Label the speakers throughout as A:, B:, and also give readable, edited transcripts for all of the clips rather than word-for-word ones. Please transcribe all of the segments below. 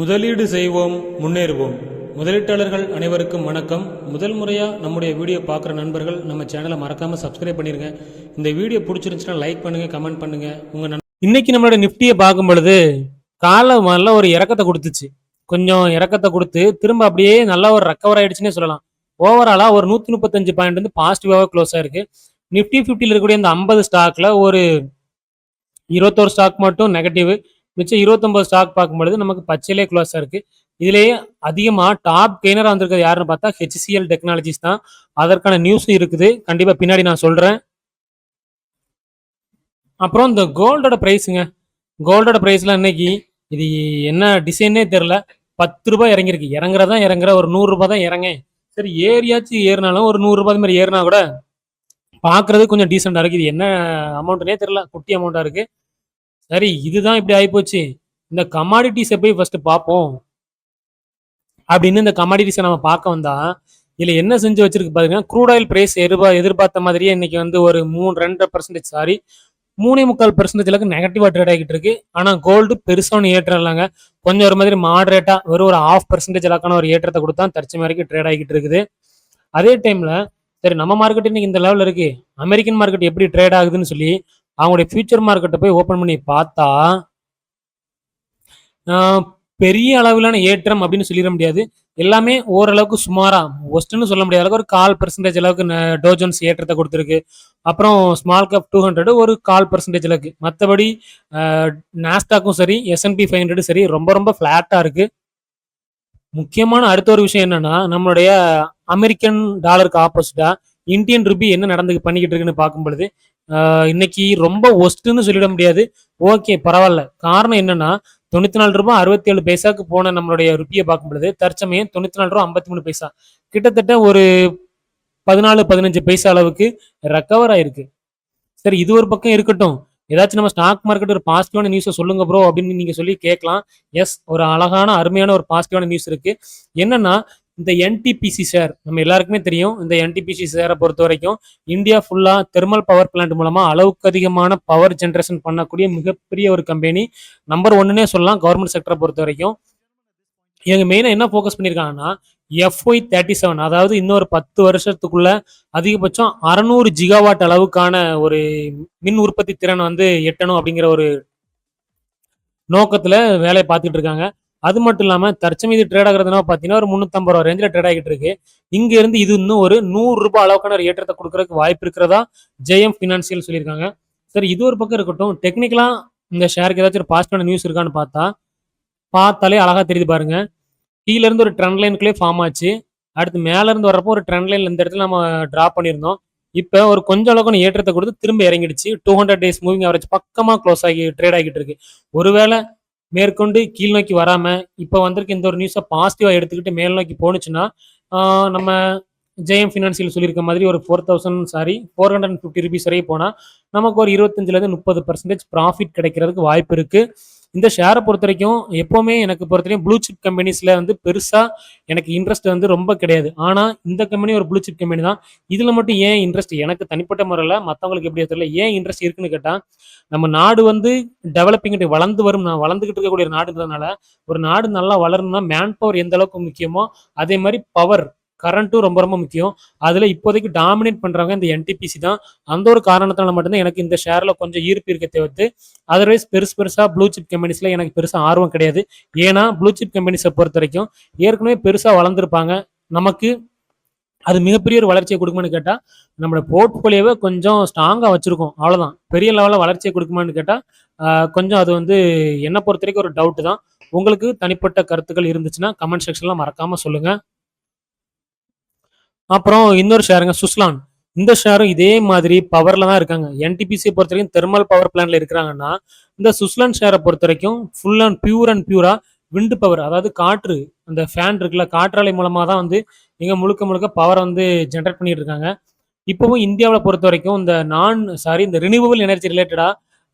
A: முதலீடு செய்வோம், முன்னேறுவோம். முதலீட்டாளர்கள் அனைவருக்கும் வணக்கம். முதல் முறையாக நம்முடைய வீடியோ பார்க்குற நண்பர்கள் நம்ம சேனலை மறக்காமல் சப்ஸ்கிரைப் பண்ணிடுங்க. இந்த வீடியோ பிடிச்சிருந்துச்சுன்னா லைக் பண்ணுங்கள், கமெண்ட் பண்ணுங்கள். இன்னைக்கு நம்மளோட நிஃப்டியை பார்க்கும் பொழுது காலை நல்ல ஒரு இறக்கத்தை கொடுத்துச்சு. கொஞ்சம் இறக்கத்தை கொடுத்து திரும்ப அப்படியே நல்லா ஒரு ரெக்கவர் ஆயிடுச்சுன்னே சொல்லலாம். ஓவராலாக ஒரு 135 பாயிண்ட் வந்து பாசிட்டிவாக க்ளோஸ் ஆயிருக்கு. நிஃப்டி 50 இருக்கக்கூடிய இந்த 50 ஸ்டாக்ல ஒரு 21 ஸ்டாக் மட்டும் நெகட்டிவ். மிச்சம் 29 ஸ்டாக் பார்க்கும்பொழுது நமக்கு பச்சையிலே க்ளோஸாக இருக்கு. இதுலேயே அதிகமாக டாப் கெய்னராக வந்திருக்கிறது யாருன்னு பார்த்தா HCL டெக்னாலஜிஸ் தான். அதற்கான நியூஸும் இருக்குது, கண்டிப்பாக பின்னாடி நான் சொல்கிறேன். அப்புறம் இந்த கோல்டோட ப்ரைஸுங்க, கோல்டோட ப்ரைஸ்லாம் இன்னைக்கு இது என்ன டிசைனே தெரில. 10 ரூபாய் இறங்கியிருக்கு. இறங்குறதா இறங்குற ஒரு 100 ரூபாய் தான் இறங்க. சரி, ஏறியாச்சும் ஏறினாலும் ஒரு 100 ரூபாய் மாதிரி ஏறினா கூட பார்க்கறது கொஞ்சம் டீசெண்டாக இருக்குது. இது என்ன அமௌண்ட்டுனே தெரில, குட்டி அமௌண்ட்டாக இருக்குது. சரி, இதுதான் இப்படி ஆகிப்போச்சு. இந்த கமாடிட்டிஸை போய் ஃபர்ஸ்ட் பார்ப்போம் அப்படின்னு இந்த கமாடிட்டிஸை நம்ம பார்க்க வந்தா இதில் என்ன செஞ்சு வச்சிருக்கு பாத்தீங்கன்னா, க்ரூட் ஆயில் பிரைஸ் எதிர்பார்த்த மாதிரியே இன்னைக்கு வந்து ஒரு 2.5% சாரி 3.25% அளவுக்கு நெகட்டிவா ட்ரேட் ஆகிட்டு இருக்கு. ஆனால் கோல்டு பெருசான ஏற்றம் இல்லைங்க, கொஞ்சம் ஒரு மாதிரி மாடரேட்டா வெறும் ஒரு 0.5% அளவுக்கான ஒரு ஏற்றத்தை கொடுத்தா தற்சமயம் வரைக்கும் ட்ரேட் ஆகிட்டு இருக்குது. அதே டைம்ல சரி, நம்ம மார்க்கெட் இன்னைக்கு இந்த லெவலில் இருக்கு, அமெரிக்கன் மார்க்கெட் எப்படி ட்ரேட் ஆகுதுன்னு சொல்லி அவங்களுடைய ஃபியூச்சர் மார்க்கெட்டை போய் ஓப்பன் பண்ணி பார்த்தா பெரிய அளவிலான ஏற்றம் அப்படின்னு சொல்லிட முடியாது. எல்லாமே ஓரளவுக்கு சுமாரா, ஒஸ்ட்னு சொல்ல முடியாத அளவுக்கு ஒரு 0.25% அளவுக்கு டோஜன்ஸ் ஏற்றத்தை கொடுத்துருக்கு. அப்புறம் ஸ்மால் கேப் 200 ஒரு 0.25% அளவுக்கு. மற்றபடி நாஸ்டாக்கும் சரி, S&P 500 சரி ரொம்ப ரொம்ப ஃபிளாட்டா இருக்கு. முக்கியமான அடுத்த ஒரு விஷயம் என்னன்னா, நம்மளுடைய அமெரிக்கன் டாலருக்கு ஆப்போசிட்டா இந்தியன் ருபி என்ன பண்ணிக்கிட்டு இருக்குன்னு பார்க்கும் பொழுது இன்னைக்கு ரொம்ப ஒஸ்ட்னு சொல்லிட முடியாது. ஓகே, பரவாயில்ல. காரணம் என்னன்னா, 94 ரூபாய் 67 பைசாக்கு போன நம்மளுடைய ருப்பியை பார்க்கும் பொழுது தற்சமயம் 94 ரூபாய் 53 பைசா, கிட்டத்தட்ட ஒரு 14-15 பைசா அளவுக்கு ரெக்கவர் ஆயிருக்கு. சரி, இது ஒரு பக்கம் இருக்கட்டும். ஏதாச்சும் நம்ம ஸ்டாக் மார்க்கெட் ஒரு பாசிட்டிவான நியூஸை சொல்லுங்க ப்ரோ அப்படின்னு நீங்க சொல்லி கேட்கலாம். எஸ், ஒரு அழகான அருமையான ஒரு பாசிட்டிவான நியூஸ் இருக்கு. என்னன்னா, இந்த என்டிபிசி ஷேர் நம்ம எல்லாருக்குமே தெரியும். இந்த என்டிபிசி ஷேரை பொறுத்த வரைக்கும் இந்தியா ஃபுல்லா தெர்மல் பவர் பிளான்ட் மூலமா அளவுக்கு அதிகமான பவர் ஜென்ரேஷன் பண்ணக்கூடிய மிகப்பெரிய ஒரு கம்பெனி. நம்பர் 1ன்னே சொல்லலாம் கவர்மெண்ட் செக்டரை பொறுத்த வரைக்கும். இவங்க மெயினாக என்ன ஃபோக்கஸ் பண்ணியிருக்காங்கன்னா, FY37, அதாவது இன்னொரு 10 வருஷத்துக்குள்ள அதிகபட்சம் 600 ஜிகாவாட் அளவுக்கான ஒரு மின் உற்பத்தி திறன் வந்து எட்டணும் அப்படிங்கிற ஒரு நோக்கத்துல வேலையை பார்த்துட்டு இருக்காங்க. அது மட்டும் இல்லாம தற்சமயம் ட்ரேட் ஆகுறதுனா பார்த்தீங்கன்னா ஒரு 350 ரூபா ரேஞ்சில் ட்ரேட் ஆகிட்டு இருக்கு. இங்க இருந்து இது இன்னும் ஒரு 100 ரூபாய் அளவுக்கான ஒரு ஏற்றத்தை கொடுக்கறதுக்கு வாய்ப்பு இருக்கிறதா JM ஃபினான்சியல் சொல்லியிருக்காங்க. சரி, இது ஒரு பக்கம் இருக்கட்டும். டெக்னிக்கலா இந்த ஷேருக்கு ஏதாச்சும் ஒரு பாசிட்டிவான நியூஸ் இருக்கான்னு பார்த்தாலே அழகா தெரியுது பாருங்க. கீழ இருந்து ஒரு ட்ரெண்ட் லைனுக்குள்ளே ஃபார்ம் ஆச்சு. அடுத்து மேல இருந்து வரப்போ ஒரு ட்ரெண்ட் லைன் இந்த இடத்துல நம்ம டிராப் பண்ணியிருந்தோம். இப்போ ஒரு கொஞ்சம் அளவுக்கு ஏற்றத்தை கொடுத்து திரும்ப இறங்கிடுச்சு. 200 டேஸ் மூவிங் ஆவரேஜ் பக்கமா க்ளோஸ் ஆகி ட்ரேட் ஆகிட்டு இருக்கு. ஒருவேளை மேற்கொண்டு கீழ் நோக்கி வராம இப்போ வந்திருக்க இந்த ஒரு நியூஸை பாசிட்டிவா எடுத்துக்கிட்டு மேல் நோக்கி போனுச்சுன்னா நம்ம JM ஃபினான்சியல் சொல்லியிருக்க மாதிரி ஒரு 450 ருபீஸ் வரையும் போனா நமக்கு ஒரு 25-30% ப்ராஃபிட் கிடைக்கிறதுக்கு வாய்ப்பு இருக்கு. இந்த ஷேரை பொறுத்த வரைக்கும் எப்பவுமே எனக்கு பொறுத்த வரைக்கும் ப்ளூ சிப் கம்பெனிஸ்ல வந்து பெருசா எனக்கு இன்ட்ரெஸ்ட் வந்து ரொம்ப கிடையாது. ஆனா இந்த கம்பெனி ஒரு ப்ளூ சிப் கம்பெனி தான். இதுல மட்டும் ஏன் இன்ட்ரெஸ்ட் எனக்கு தனிப்பட்ட முறையில், மற்றவங்களுக்கு எப்படி தெரியல, ஏன் இன்ட்ரெஸ்ட் இருக்குன்னு கேட்டா, நம்ம நாடு வந்து டெவலப்பிங் வளர்ந்துகிட்டு இருக்கக்கூடிய ஒரு நாடுன்றதுனால ஒரு நாடு நல்லா வளரணும்னா மேன் பவர் எந்த அளவுக்கு முக்கியமோ அதே மாதிரி பவர் கரண்ட்டும் ரொம்ப ரொம்ப முக்கியம். அதுல இப்போதைக்கு டாமினேட் பண்றவங்க இந்த NTPC தான். அந்த ஒரு காரணத்தினால மட்டும்தான் எனக்கு இந்த ஷேர்ல கொஞ்சம் ஈர்ப்பு இருக்க தேவைத்து. அதர்வைஸ் பெருசா ப்ளூ சிப் கம்பெனிஸ்ல எனக்கு பெருசா ஆர்வம் கிடையாது. ஏன்னா ப்ளூ சிப் கம்பெனிஸை பொறுத்த வரைக்கும் ஏற்கனவே பெருசா வளர்ந்துருப்பாங்க. நமக்கு அது மிகப்பெரிய ஒரு வளர்ச்சியை கொடுக்குமான்னு கேட்டா நம்மளோட போர்ட்ஃபோலியோவை கொஞ்சம் ஸ்ட்ராங்கா வச்சிருக்கோம், அவ்வளவுதான். பெரிய லெவலில் வளர்ச்சியை கொடுக்குமான்னு கேட்டா கொஞ்சம் அது வந்து என்னை பொறுத்த வரைக்கும் ஒரு டவுட் தான். உங்களுக்கு தனிப்பட்ட கருத்துக்கள் இருந்துச்சுன்னா கமெண்ட் செக்ஷன்ல மறக்காம சொல்லுங்க. அப்புறம் இன்னொரு ஷேருங்க, சுஸ்லான். இந்த ஷேரும் இதே மாதிரி பவர்ல தான் இருக்காங்க. NTPCயை பொறுத்த வரைக்கும் தெர்மல் பவர் பிளான்ட்ல இருக்கிறாங்கன்னா, இந்த சுஸ்லான் ஷேரை பொறுத்த வரைக்கும் ஃபுல் அண்ட் பியூரா விண்டு பவர், அதாவது காற்று, அந்த ஃபேன் இருக்குல்ல, காற்றாலை மூலமா தான் வந்து இங்க முழுக்க முழுக்க பவர் வந்து ஜென்ரேட் பண்ணிட்டு இருக்காங்க. இப்பவும் இந்தியாவில் பொறுத்த வரைக்கும் இந்த ரினியூவபிள் எனர்ஜி ரிலேட்டடா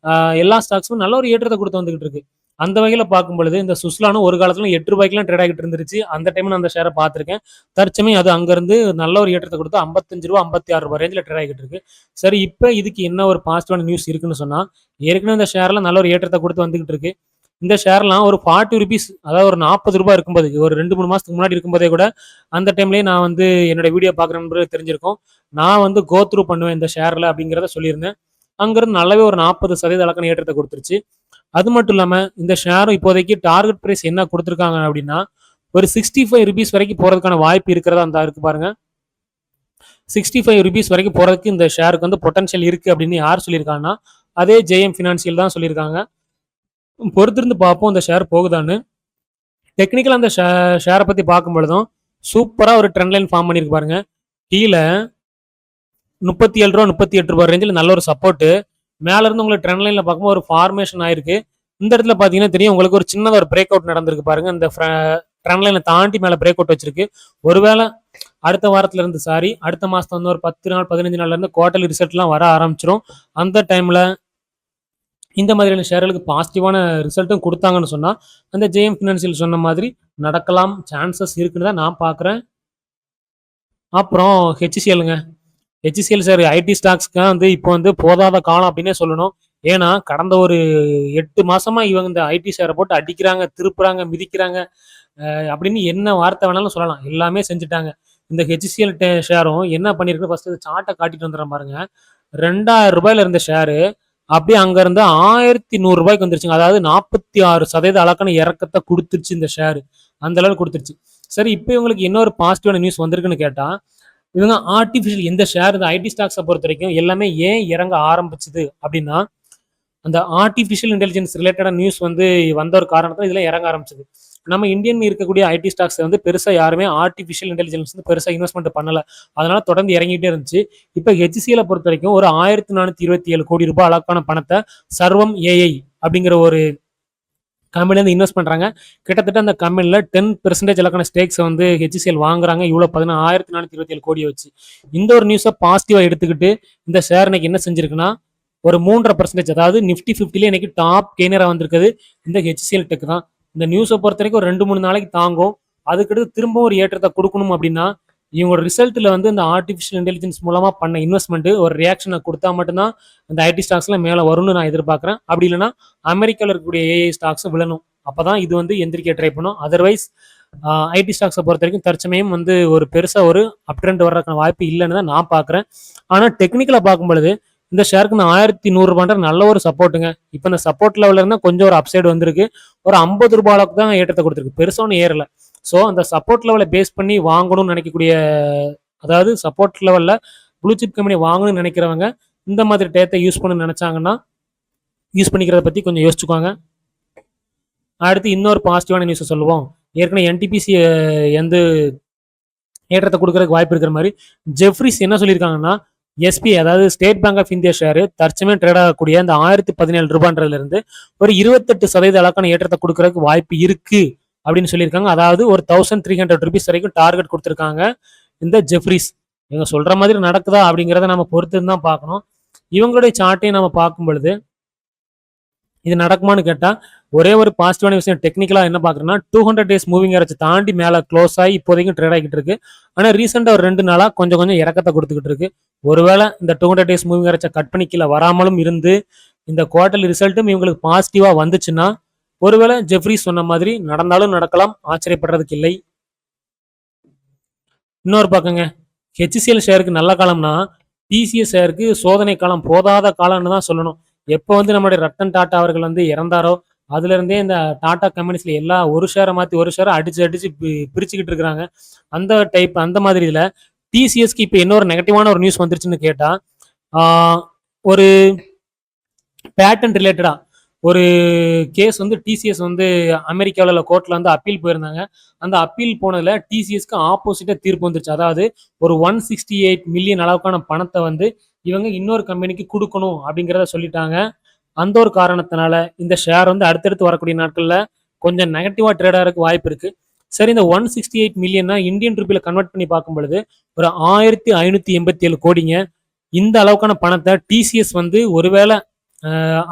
A: எல்லா ஸ்டாக்ஸும் நல்ல ஒரு ஏற்றத்தை கொடுத்து வந்துகிட்டு இருக்கு. அந்த வகையில பார்க்கும் பொழுது இந்த சுஸ்லானும் ஒரு காலத்துல 8 ரூபாய்க்குலாம் ட்ரேட் ஆகிட்டு இருந்துருச்சு. அந்த டைம் நான் அந்த ஷேரை பார்த்திருக்கேன். தற்சமயம் அது அங்கிருந்து நல்ல ஒரு ஏற்றத்தை கொடுத்து 55 ரூபா 56 ரூபாய் ரேஞ்சில் ட்ரேட் ஆகிட்டு இருக்கு. சரி, இப்போ இதுக்கு என்ன ஒரு பாசிட்டிவான நியூஸ் இருக்குன்னு சொன்னா, ஏற்கனவே இந்த ஷேர்ல நல்ல ஒரு ஏற்றத்தை கொடுத்து வந்துகிட்டு இருக்கு. இந்த ஷேர்லாம் ஒரு 40 ருபீஸ், அதாவது ஒரு 40 ரூபாய் இருக்கும்போது, ஒரு 2, 3 மாசத்துக்கு முன்னாடி இருக்கும்போதே கூட அந்த டைம்லயே நான் வந்து என்னோட வீடியோ பார்க்குற நண்பர்களுக்கு தெரிஞ்சிருக்கும். நான் வந்து கோ த்ரூ பண்ணுவேன் இந்த ஷேர்ல அப்படிங்கிறத சொல்லியிருந்தேன். அங்கிருந்து நல்லாவே ஒரு 40% அளவுக்கான ஏற்றத்தை கொடுத்துருச்சு. அது மட்டும் இல்லாம இந்த ஷேரும் இப்போதைக்கு டார்கெட் பிரைஸ் என்ன கொடுத்துருக்காங்க அப்படின்னா, ஒரு 65 ருபீஸ் வரைக்கும் போறதுக்கான வாய்ப்பு இருக்கிறதா அந்த இருக்கு பாருங்க. 65 ருபீஸ் வரைக்கும் போறதுக்கு இந்த ஷேருக்கு வந்து பொட்டன்ஷியல் இருக்கு அப்படின்னு யார் சொல்லியிருக்காங்கன்னா, அதே ஜேஎம் ஃபினான்சியல் தான் சொல்லியிருக்காங்க. பொறுத்திருந்து பார்ப்போம் இந்த ஷேர் போகுதான்னு. டெக்னிக்கலா அந்த ஷேரை பத்தி பார்க்கும் பொழுதும் சூப்பரா ஒரு ட்ரெண்ட் லைன் ஃபார்ம் பண்ணிருக்கு பாருங்க. கீழ ரூ. 37 ரூ. 38 ரேஞ்சில் நல்ல ஒரு சப்போர்ட். மேல இருந்து உங்களுக்கு ட்ரெண்ட் லைன்ல பார்க்கும்போது ஒரு ஃபார்மேஷன் ஆயிருக்கு. இந்த இடத்துல பாத்தீங்கன்னா தெரியும் உங்களுக்கு ஒரு சின்னதா ஒரு பிரேக் அவுட் நடந்திருக்கு பாருங்க. இந்த ட்ரெண்ட் லைனை தாண்டி மேல பிரேக் அவுட் வச்சிருக்கு. ஒருவேளை அடுத்த வாரத்துல இருந்து அடுத்த மாசம் வந்து ஒரு 10 நாள் 15 நாள்ல இருந்து குவார்டர்லி ரிசல்ட்லாம் வர ஆரம்பிச்சிரும். அந்த டைம்ல இந்த மாதிரியான ஷேர்களுக்கு பாசிட்டிவான ரிசல்ட்டும் கொடுத்தாங்கன்னு சொன்னா அந்த ஜேஎம் ஃபினான்சியல் சொன்ன மாதிரி நடக்கலாம், சான்சஸ் இருக்குன்னு தான் நான் பார்க்குறேன். அப்புறம் ஹெச்சிசிஎல்ங்க. ஹெச்சிசிஎல் ஷேர் ஐடி ஸ்டாக்ஸ்க்கு வந்து இப்போ வந்து போதாத காலம் அப்படின்னே சொல்லணும். ஏன்னா கடந்த ஒரு 8 மாசமா இவங்க இந்த ஐடி ஷேரை போட்டு அடிக்கிறாங்க, திருப்புறாங்க, மிதிக்கிறாங்க அப்படின்னு என்ன வார்த்தை வேணாலும் சொல்லலாம். எல்லாமே செஞ்சுட்டாங்க. இந்த ஹெச்சிசிஎல் ஷேரும் என்ன பண்ணிருக்கு, ஃபர்ஸ்ட் சார்ட்டை காட்டிட்டு வந்துடுறேன் பாருங்க. 2000 ரூபாயில இருந்த ஷேரு அப்படியே அங்க இருந்து 1100 ரூபாய்க்கு வந்துருச்சுங்க. அதாவது 46% அளவுக்கான இறக்கத்தை கொடுத்துருச்சு இந்த ஷேர். அந்த அளவுக்கு கொடுத்துருச்சு. சரி, இப்போ இவங்களுக்கு இன்னொரு பாசிட்டிவான நியூஸ் வந்திருக்குன்னு கேட்டா, இவங்க ஆர்டிஃபிஷியல் இந்த ஷேர் இந்த ஐடி ஸ்டாக்ஸை பொறுத்த வரைக்கும் எல்லாமே ஏன் இறங்க ஆரம்பிச்சுது அப்படின்னா, அந்த ஆர்டிஃபிஷியல் இன்டெலிஜென்ஸ் ரிலேட்டடான நியூஸ் வந்து வந்த ஒரு காரணத்தில் இதெல்லாம் இறங்க ஆரம்பிச்சது. நம்ம இந்தியன் இருக்கக்கூடிய ஐடி ஸ்டாக்ஸ் வந்து பெருசா யாருமே ஆர்டிஃபிஷியல் இன்டெலிஜென்ஸ் வந்து பெருசா இன்வெஸ்ட்மெண்ட் பண்ணல. அதனால தொடர்ந்து இறங்கிட்டே இருந்துச்சு. இப்போ ஹெச்சிசிஎல் பொறுத்த வரைக்கும் ஒரு 1427 கோடி ரூபாய் அளவுக்கான பணத்தை சர்வம் ஏஐ அப்படிங்கிற ஒரு கம்பெனி வந்து இன்வெஸ்ட் பண்றாங்க. கிட்டத்தட்ட அந்த கம்பெனில 10% அளவுக்கான ஸ்டேக்ஸ் வந்து ஹெச்சிசிஎல் வாங்குறாங்க. இவ்வளவு 1427 கோடியை வச்சு. இந்த ஒரு நியூஸை பாசிட்டிவா எடுத்துக்கிட்டு இந்த ஷேர் இன்னைக்கு என்ன செஞ்சிருக்குன்னா ஒரு 3.5%, அதாவது நிஃப்டி 50ல இன்னைக்கு டாப் கெய்னரா வந்திருக்குது இந்த ஹெச்சிசிஎல் டெக் தான். இந்த நியூஸை பொறுத்த வரைக்கும் ஒரு 2-3 நாளைக்கு தாங்கும். அதுக்கடுத்து திரும்பவும் ஒரு ஏற்றத்தை கொடுக்கணும் அப்படின்னா இவங்களோட ரிசல்ட்ல வந்து இந்த ஆர்டிஃபிஷியல் இன்டெலிஜென்ஸ் மூலமா பண்ண இன்வெஸ்ட்மெண்ட் ஒரு ரியாக்ஷனை கொடுத்தா மட்டும்தான் இந்த ஐடி ஸ்டாக்ஸ்ல மேல வரும்னு நான் எதிர்பார்க்கிறேன். அப்படி இல்லைன்னா அமெரிக்காவில் இருக்கக்கூடிய ஏஐ ஸ்டாக்ஸ் விழணும். அப்பதான் இது வந்து எந்திரிக்க ட்ரை பண்ணும். அதர்வைஸ் ஐடி ஸ்டாக்ஸை பொறுத்த வரைக்கும் தற்சமயம் வந்து ஒரு பெருசா ஒரு அப் ட்ரெண்ட் வர்றதுக்கான வாய்ப்பு இல்லைன்னு தான் நான் பாக்குறேன். ஆனா டெக்னிக்கலா பார்க்கும் பொழுது இந்த ஷேருக்கு இந்த 1100 ரூபான்ற நல்ல ஒரு சப்போர்ட்டுங்க. இப்போ இந்த சப்போர்ட் லெவல்ல இருந்தா கொஞ்சம் ஒரு அப்சைடு வந்திருக்கு. ஒரு 50 ரூபாய் அளவுக்கு தான் ஏற்றத்தை கொடுத்துருக்கு. பெருசா ஒன்றும் ஏறல. ஸோ அந்த சப்போர்ட் லெவலை பேஸ் பண்ணி வாங்கணும்னு நினைக்கக்கூடிய, அதாவது சப்போர்ட் லெவல்ல ப்ளூ சிப் கம்பெனி வாங்கணும்னு நினைக்கிறவங்க இந்த மாதிரி டேத்தை யூஸ் பண்ண நினைச்சாங்கன்னா யூஸ் பண்ணிக்கிறத பத்தி கொஞ்சம் யோசிச்சுக்கோங்க. அடுத்து இன்னொரு பாசிட்டிவான நியூஸ் சொல்லுவோம். ஏற்கனவே என்டிபிசி எந்த ஏற்றத்தை கொடுக்கறதுக்கு வாய்ப்பு இருக்கிற மாதிரி ஜெஃப்ரிஸ் என்ன சொல்லியிருக்காங்கன்னா, எஸ்பி அதாவது state bank of India share தற்சமயம் ட்ரேட் ஆகக்கூடிய அந்த 1017 ரூபான்றதுல இருந்து ஒரு 28% அளவுக்கான ஏற்றத்தை கொடுக்கறதுக்கு வாய்ப்பு இருக்கு அப்படின்னு சொல்லியிருக்காங்க. அதாவது ஒரு 1300 ருபீஸ் வரைக்கும் டார்கெட் கொடுத்துருக்காங்க இந்த ஜெஃப்ரிஸ். இவங்க சொல்ற மாதிரி நடக்குதா அப்படிங்கிறத நம்ம பொறுத்து தான் பார்க்கணும். இவங்களுடைய சார்ட்டையும் நம்ம பார்க்கும் பொழுது இது நடக்குமான்னு கேட்டா ஒரே ஒரு பாசிட்டிவான விஷயம் டெக்னிக்கலா என்ன பாக்குறேன்னா 200 டேஸ் மூவிங் ஆரச்சு தாண்டி மேல க்ளோஸ் ஆகி இப்போதைக்கும் ட்ரேட் ஆகிட்டு இருக்கு. ஆனா ரீசெண்டா ஒரு 2 நாளா கொஞ்சம் கொஞ்சம் இறக்கத்தை கொடுத்துக்கிட்டு இருக்கு. ஒருவேளை இந்த 200 டேஸ் மூவிங் ஆரச்ச கட் பண்ணி கீழே வராமலும் இருந்து இந்த குவார்டர்லி ரிசல்ட்டும் இவங்களுக்கு பாசிட்டிவா வந்துச்சுன்னா ஒருவேளை ஜெஃப்ரி சொன்ன மாதிரி நடந்தாலும் நடக்கலாம், ஆச்சரியப்படுறதுக்கு இல்லை. இன்னொரு பக்கங்க ஹெச்சிசிஎல் ஷேருக்கு நல்ல காலம்னா டிசிஎஸ் ஷேருக்கு சோதனை காலம், போதாத காலம்னு தான் சொல்லணும். எப்போ வந்து நம்மளுடைய ரத்தன் டாட்டா அவர்கள் வந்து இறந்தாரோ அதுல இருந்தே இந்த டாடா கம்பெனிஸ்ல எல்லா ஒரு ஷேரை மாத்தி ஒரு ஷேரை அடிச்சு பிரிச்சுக்கிட்டு இருக்கிறாங்க. அந்த டைப் அந்த மாதிரி இதுல டிசிஎஸ்க்கு இப்ப இன்னொரு நெகட்டிவான ஒரு நியூஸ் வந்துருச்சுன்னு கேட்டா ஒரு பேட்டன் ரிலேட்டடா ஒரு கேஸ் வந்து டிசிஎஸ் வந்து அமெரிக்காவில் உள்ள கோர்ட்ல வந்து அப்பீல் போயிருந்தாங்க. அந்த அப்பீல் போனதுல டிசிஎஸ்க்கு ஆப்போசிட்டா தீர்ப்பு வந்துருச்சு. அதாவது ஒரு 168 மில்லியன் அளவுக்கான பணத்தை வந்து இவங்க இன்னொரு கம்பெனிக்கு கொடுக்கணும் அப்படிங்கிறத சொல்லிட்டாங்க. அந்த ஒரு காரணத்தினால இந்த ஷேர் வந்து அடுத்தடுத்து வரக்கூடிய நாட்கள்ல கொஞ்சம் நெகட்டிவா ட்ரேட் ஆகிறதுக்கு வாய்ப்பு இருக்கு. சரி, இந்த 168 மில்லியன்னா இந்தியன் ருப்பியில கன்வெர்ட் பண்ணி பார்க்கும் பொழுது ஒரு 1587 கோடிங்க. இந்த அளவுக்கான பணத்தை டிசிஎஸ் வந்து ஒருவேளை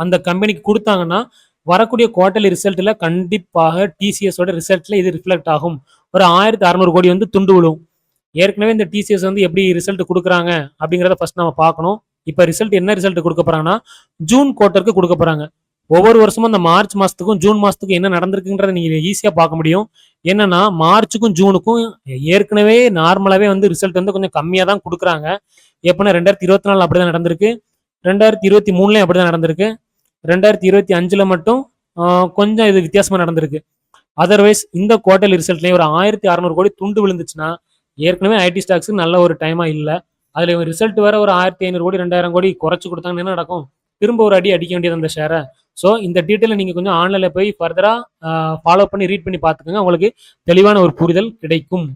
A: அந்த கம்பெனிக்கு கொடுத்தாங்கன்னா வரக்கூடிய குவார்டர்லி ரிசல்ட்ல கண்டிப்பாக டிசிஎஸோட ரிசல்ட்ல இது ரிஃப்ளெக்ட் ஆகும். ஒரு 1600 கோடி வந்து துண்டு விழும். ஏற்கனவே இந்த டிசிஎஸ் வந்து எப்படி ரிசல்ட் கொடுக்குறாங்க அப்படிங்கிறத ஃபர்ஸ்ட் நம்ம பார்க்கணும். இப்ப ரிசல்ட் என்ன ரிசல்ட் கொடுக்க போறாங்கன்னா ஜூன் குவார்ட்டருக்கு கொடுக்க போறாங்க. ஒவ்வொரு வருஷமும் அந்த மார்ச் மாசத்துக்கும் ஜூன் மாசத்துக்கும் என்ன நடந்திருக்குன்றத நீங்க ஈஸியா பார்க்க முடியும். என்னன்னா மார்ச்சுக்கும் ஜூனுக்கும் ஏற்கனவே நார்மலாவே வந்து ரிசல்ட் வந்து கொஞ்சம் கம்மியா தான் குடுக்குறாங்க. எப்பன்னா 2024 அப்படிதான் நடந்திருக்கு. 2023லயும் அப்படிதான் நடந்திருக்கு. 2025ல மட்டும் கொஞ்சம் இது வித்தியாசமா நடந்திருக்கு. அதர்வைஸ் இந்த குவார்டர்லி ரிசல்ட்லயும் ஒரு 1600 கோடி துண்டு விழுந்துச்சுன்னா ஏற்கனவே ஐடி ஸ்டாக்ஸ் நல்ல ஒரு டைமா இல்ல. அதுல ரிசல்ட் வேற ஒரு 1500 கோடி 2000 கோடி குறைச்சு கொடுத்தாங்கன்னா என்ன நடக்கும்? திரும்ப ஒரு அடி அடிக்க வேண்டியது அந்த ஷேரை. ஸோ இந்த டீட்டெயில நீங்க கொஞ்சம் ஆன்லைன்ல போய் ஃபர்தரா ஃபாலோ பண்ணி ரீட் பண்ணி பார்த்துக்கோங்க. உங்களுக்கு தெளிவான ஒரு புரிதல் கிடைக்கும்.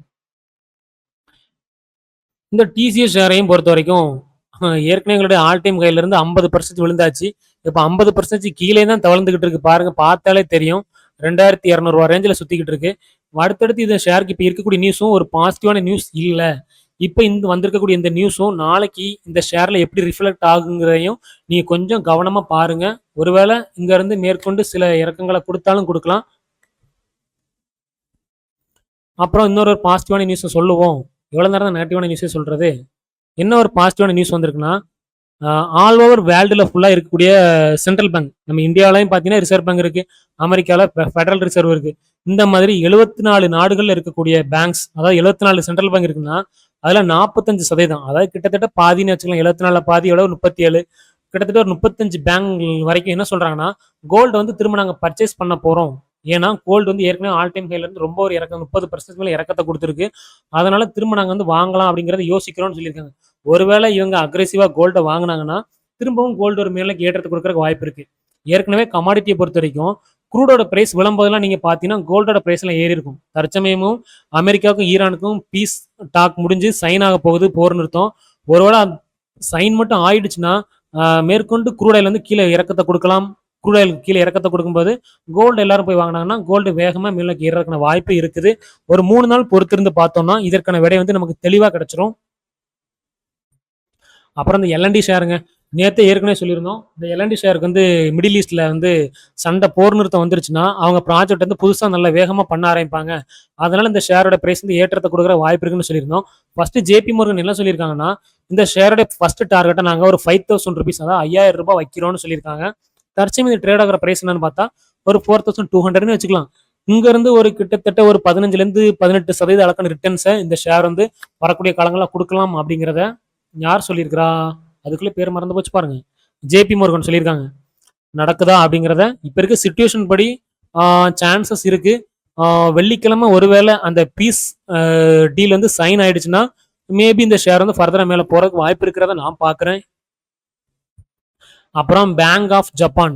A: இந்த டிசிஎஸ் ஷேரையும் பொறுத்த வரைக்கும் ஏற்கனவே எங்களுடைய ஆல் டைம் கையில இருந்து 50% விழுந்தாச்சு. இப்போ 50% கீழே தான் தவழ்ந்துகிட்டு இருக்கு. பாருங்க, பார்த்தாலே தெரியும். 2200 ரேஞ்சில் சுத்திக்கிட்டு இருக்கு. அடுத்தடுத்து இந்த ஷேருக்கு இப்போ இருக்கக்கூடிய நியூஸும் ஒரு பாசிட்டிவான நியூஸ் இல்லை. இப்போ இந்த வந்திருக்கக்கூடிய இந்த நியூஸும் நாளைக்கு இந்த ஷேர்ல எப்படி ரிஃப்ளெக்ட் ஆகுங்கிறதையும் நீங்க கொஞ்சம் கவனமா பாருங்க. ஒருவேளை இங்க இருந்து மேற்கொண்டு சில இறக்கங்களை கொடுத்தாலும் கொடுக்கலாம். அப்புறம் இன்னொரு பாசிட்டிவான நியூஸ் சொல்லுவோம். எவ்வளவு நேரம் தான் நெகட்டிவான நியூஸே சொல்றது. என்ன ஒரு பாசிட்டிவான நியூஸ் வந்திருக்குன்னா, ஆல் ஓவர் வேர்ல்டுல ஃபுல்லா இருக்கக்கூடிய சென்ட்ரல் பேங்க், நம்ம இந்தியாவிலையும் பார்த்தீங்கன்னா ரிசர்வ் பேங்க் இருக்கு, அமெரிக்காவில் ஃபெடரல் ரிசர்வ் இருக்கு. இந்த மாதிரி 74 நாடுகள்ல இருக்கக்கூடிய பேங்க்ஸ், அதாவது 74 சென்ட்ரல் பேங்க் இருக்குன்னா அதுல 45%, அதாவது கிட்டத்தட்ட பாதின்னு வச்சுக்கலாம். 74 பாதி எவ்வளவு 37, கிட்டத்தட்ட ஒரு 35 பேங்க் வரைக்கும் என்ன சொல்றாங்கன்னா, கோல்டு வந்து திரும்ப நாங்க பர்ச்சேஸ் பண்ண போறோம். ஏன்னா கோல்டு வந்து ஏற்கனவே ஆல் டைம் ஹைல இருந்து ரொம்ப ஒரு இறக்கம் 30% மேல இறக்கத்தை கொடுத்துருக்கு. அதனால திரும்ப நாங்க வந்து வாங்கலாம் அப்படிங்கறத யோசிக்கிறோம்னு சொல்லியிருக்காங்க. ஒருவேளை இவங்க அக்ரெசிவா கோல்டை வாங்கினாங்கன்னா திரும்பவும் கோல்டு ஒரு மேலே ஏற்றத்தை கொடுக்கறதுக்கு வாய்ப்பு இருக்கு. ஏற்கனவே கமாடிட்டியை பொறுத்த வரைக்கும் குரூடோட பிரைஸ் விளம்போதெல்லாம் நீங்க பாத்தீங்கன்னா கோல்டோட பிரைஸ் எல்லாம் ஏறி இருக்கும். தற்சமயமும் அமெரிக்காவுக்கும் ஈரானுக்கும் பீஸ் டாக் முடிஞ்சு சைன் ஆக போகுது, போர் நிறுத்தம். ஒருவேளை சைன் மட்டும் ஆயிடுச்சுன்னா மேற்கொண்டு குரூடாயில் வந்து கீழே இறக்கத்தை கொடுக்கலாம். குரூடாயில் கீழே இறக்கத்தை கொடுக்கும்போது கோல்டு எல்லாரும் போய் வாங்கினாங்கன்னா கோல்டு வேகமா மேலே ஏறதுக்கான வாய்ப்பு இருக்குது. ஒரு 3 நாள் பொறுத்திருந்து பார்த்தோம்னா இதற்கான விடை வந்து நமக்கு தெளிவா கிடைச்சிரும். அப்புறம் இந்த எல்என்டி ஷேருங்க, நேற்று ஏற்கனவே சொல்லியிருந்தோம். இந்த எல்என்டி ஷேருக்கு வந்து மிடில் ஈஸ்ட்ல வந்து சண்டை போர் நிறுத்தம் வந்துருச்சுன்னா அவங்க ப்ராஜெக்ட் வந்து புதுசாக நல்ல வேகமாக பண்ண ஆரம்பிப்பாங்க. அதனால இந்த ஷேரோட பிரைஸ் வந்து ஏற்றத்தை கொடுக்குற வாய்ப்பு இருக்குன்னு சொல்லியிருந்தோம். ஃபர்ஸ்ட் ஜேபி மோர்கன் என்ன சொல்லியிருக்காங்கன்னா, இந்த ஷேரோட ஃபர்ஸ்ட் டார்கெட்டை நாங்கள் ஒரு 5000 ருபீஸ், அதாவது 5000 ரூபாய் வைக்கிறோம்னு சொல்லியிருக்காங்க. தற்சமயம் இந்த ட்ரேட் ஆகிற பிரைஸ் என்னன்னு பார்த்தா ஒரு 4200 வச்சுக்கலாம். இங்க இருந்து ஒரு கிட்டத்தட்ட ஒரு 15-18% அளக்கான ரிட்டர்ன்ஸை இந்த ஷேர் வந்து வரக்கூடிய காலங்களில் கொடுக்கலாம் அப்படிங்கிறத யார் சொல்லியிருக்கிறா? அதுக்குள்ள பேர் மறந்து போச்சு பாருங்க. ஜேபி மோர்கன் சொல்லியிருக்காங்க. நடக்குதா அப்படிங்கிறத இப்ப இருக்க சிச்சுவேஷன் படி சான்சஸ் இருக்கு. வெள்ளிக்கிழமை ஒருவேளை அந்த பீஸ் டீல் வந்து சைன் ஆயிடுச்சுன்னா மேபி இந்த ஷேர் வந்து ஃபர்தரா மேல போறதுக்கு வாய்ப்பு இருக்கிறத நான் பாக்குறேன். அப்புறம் பேங்க் ஆஃப் ஜப்பான்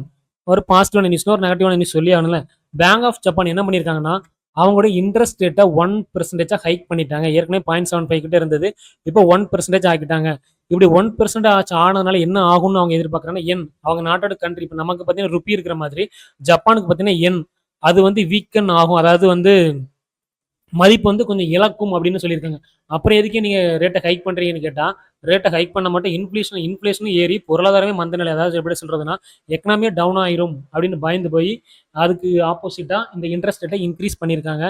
A: ஒரு பாசிட்டிவான நியூஸ், ஒரு நெகட்டிவான நியூஸ் சொல்லி ஆகணும்ல. பேங்க் ஆஃப் ஜப்பான் என்ன பண்ணியிருக்காங்கன்னா, அவங்களோட இன்ட்ரெஸ்ட் ரேட்டை 1% ஹைக் பண்ணிட்டாங்க. ஏற்கனவே 0.75 கிட்ட இருந்தது, இப்போ 1% ஆக்கிட்டாங்க. இப்படி 1% ஆச்சு ஆனதுனால என்ன ஆகும்னு அவங்க எதிர்பார்க்குறாங்கன்னா, என் அவங்க நாட்டோட கண்ட்ரி இப்போ நமக்கு பார்த்தீங்கன்னா ருப்பி இருக்கிற மாதிரி ஜப்பானுக்கு பார்த்தீங்கன்னா என் அது வந்து வீக்கன் ஆகும், அதாவது வந்து மதிப்பு வந்து கொஞ்சம் இழக்கும் அப்படின்னு சொல்லியிருக்காங்க. அப்புறம் எதுக்கே நீங்க ரேட்டை ஹைக் பண்றீங்கன்னு கேட்டா, ரேட்டை ஹைக் பண்ண மட்டும் இன்ஃபிளேஷனும் ஏறி பொருளாதாரமே மந்த நிலை, அதாவது எப்படி சொல்றதுன்னா எக்கனாமியே டவுன் ஆயிரும் அப்படின்னு பயந்து போய் அதுக்கு ஆப்போசிட்டா இந்த இன்ட்ரெஸ்ட் ரேட்டை இன்க்ரீஸ் பண்ணியிருக்காங்க.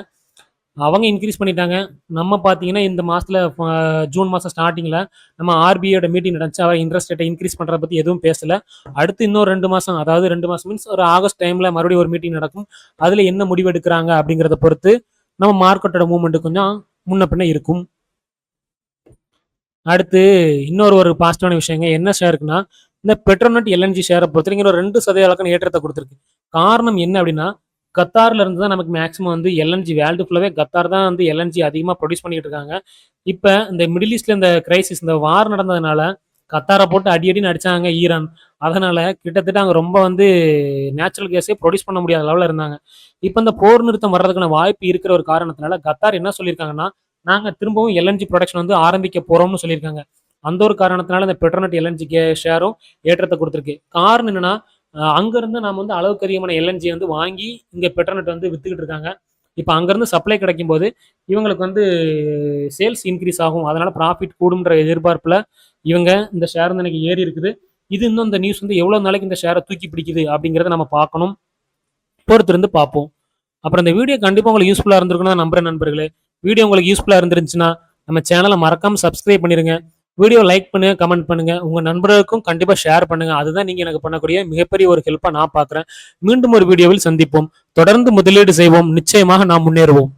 A: அவங்க இன்க்ரீஸ் பண்ணிட்டாங்க. நம்ம பார்த்தீங்கன்னா இந்த மாசத்துல ஜூன் மாசம் ஸ்டார்டிங்ல நம்ம ஆர்பிஐயோட மீட்டிங் நடந்துச்சு. அவர் இன்ட்ரெஸ்ட் ரேட்டை இன்க்ரீஸ் பண்றத பத்தி எதுவும் பேசல. அடுத்து இன்னும் 2 மாசம், அதாவது 2 மாசம் மீன்ஸ் ஒரு ஆகஸ்ட் டைம்ல மறுபடியும் ஒரு மீட்டிங் நடக்கும். அதுல என்ன முடிவு எடுக்கிறாங்க அப்படிங்கிறத பொறுத்து நம்ம மார்க்கெட்டோட மூவ்மெண்ட் கொஞ்சம் முன்ன பின்ன இருக்கும். அடுத்து இன்னொரு பாசிட்டிவான விஷயங்க என்ன ஷேருக்குன்னா, இந்த பெட்ரோநெட் எல்என்ஜி ஷேரை பொறுத்த வரைக்கும் ஒரு 2% ஏற்றத்தை கொடுத்துருக்கு. காரணம் என்ன அப்படின்னா, கத்தார்ல இருந்து தான் நமக்கு மேக்ஸிமம் வந்து எல்என்ஜி வேர்ல்டு ஃபுல்லாவே கத்தார் தான் வந்து எல்என்ஜி அதிகமாக ப்ரொடியூஸ் பண்ணிட்டு இருக்காங்க. இப்போ இந்த மிடில் ஈஸ்ட்ல இந்த கிரைசிஸ், இந்த வார் நடந்ததுனால கத்தாரை போட்டு அடின்னு அடிச்சாங்க ஈரான். அதனால கிட்டத்தட்ட அங்கே ரொம்ப வந்து நேச்சுரல் கேஸே ப்ரொடியூஸ் பண்ண முடியாத லெவலில் இருந்தாங்க. இப்போ இந்த போர் நிறுத்தம் வர்றதுக்கான வாய்ப்பு இருக்கிற ஒரு காரணத்தினால கத்தார் என்ன சொல்லியிருக்காங்கன்னா, நாங்க திரும்பவும் எல்என்ஜி ப்ரொடக்ஷன் வந்து ஆரம்பிக்க போறோம்னு சொல்லியிருக்காங்க. அந்த ஒரு காரணத்தினால இந்த பெட்ரோநெட் எல்என்ஜி ஷேரும் ஏற்றத்தை கொடுத்துருக்கு. காரணம் என்னன்னா, அங்கிருந்து நாம வந்து அளவுக்கு அதிகமான எல்என்ஜி வந்து வாங்கி இங்க பெட்ரோநெட் வந்து வித்துக்கிட்டு இருக்காங்க. இப்போ அங்கிருந்து சப்ளை கிடைக்கும் போது இவங்களுக்கு வந்து சேல்ஸ் இன்க்ரீஸ் ஆகும், அதனால ப்ராஃபிட் கூடும்ன்ற எதிர்பார்ப்புல இவங்க இந்த ஷேர் வந்து எனக்கு ஏறி இருக்குது. இது இன்னும் இந்த நியூஸ் வந்து எவ்வளவு நாளைக்கு இந்த ஷேரை தூக்கி பிடிக்குது அப்படிங்கிறத நம்ம பார்க்கணும், பொறுத்திருந்து பார்ப்போம். அப்புறம் இந்த வீடியோ கண்டிப்பா உங்களுக்கு யூஸ்ஃபுல்லா இருந்திருக்குன்னு நம்புறேன் நண்பர்களே. வீடியோ உங்களுக்கு யூஸ்ஃபுல்லா இருந்துருந்துச்சுன்னா நம்ம சேனலை மறக்காம சப்ஸ்கிரைப் பண்ணிருங்க. வீடியோ லைக் பண்ணுங்க, கமெண்ட் பண்ணுங்க. உங்க நண்பர்களுக்கும் கண்டிப்பா ஷேர் பண்ணுங்க. அதுதான் நீங்க எனக்கு பண்ணக்கூடிய மிகப்பெரிய ஒரு ஹெல்ப்பா நான் பார்க்குறேன். மீண்டும் ஒரு வீடியோவில் சந்திப்போம். தொடர்ந்து முதலீடு செய்வோம். நிச்சயமாக நாம் முன்னேறுவோம்.